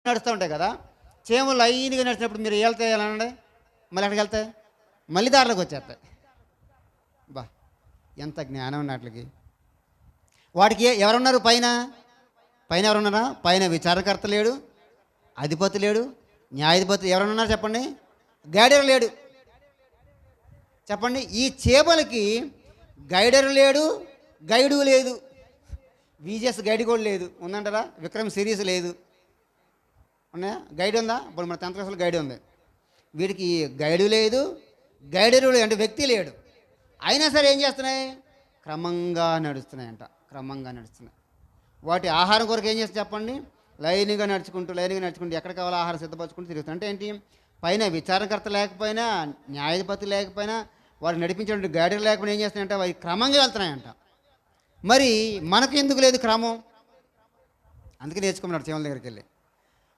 నడుస్తూ ఉంటాయి కదా. చేమలు లైన్గా నడిచినప్పుడు మీరు వెళ్తాయి ఎలా అండి, మళ్ళీ ఎక్కడికి వెళ్తాయి, మళ్ళీ దారిలోకి వచ్చేస్తాయి. బా, ఎంత జ్ఞానం ఉన్నట్లకి. వాటికి ఎవరున్నారు పైన? పైన ఎవరున్నారా? పైన విచారణకర్త లేడు, అధిపతి లేడు, న్యాయాధిపతి ఎవరున్నారు చెప్పండి, గైడర్ లేడు. చెప్పండి, ఈ చేపలకి గైడర్ లేడు, గైడు లేదు, విజిఎస్ గైడ్ కూడా లేదు. ఉందంటారా? విక్రమ్ సిరీస్ లేదు. ఉన్నాయా? గైడ్ ఉందా? ఇప్పుడు మన 10th క్లాస్లో గైడ్ ఉంది. వీటికి గైడు లేదు, గైడరు లేదు, అంటే వ్యక్తి లేడు. అయినా సరే ఏం చేస్తున్నాయి? క్రమంగా నడుస్తున్నాయంట, క్రమంగా నడుస్తున్నాయి. వాటి ఆహారం కొరకు ఏం చేస్తుంది చెప్పండి? లైన్గా నడుచుకుంటూ ఎక్కడ కావాలో ఆహారం సిద్ధపరచుకుంటూ తిరుగుతుంది. అంటే ఏంటి? పైన విచారణకర్త లేకపోయినా, న్యాయాధిపతి లేకపోయినా, వారు నడిపించేటువంటి గైడర్ లేకపోయినా ఏం చేస్తున్నాయంటే అవి క్రమంగా వెళ్తున్నాయంట. మరి మనకు ఎందుకు లేదు క్రమం? అందుకే నేర్చుకున్నాడు చేమల దగ్గరికి వెళ్ళి.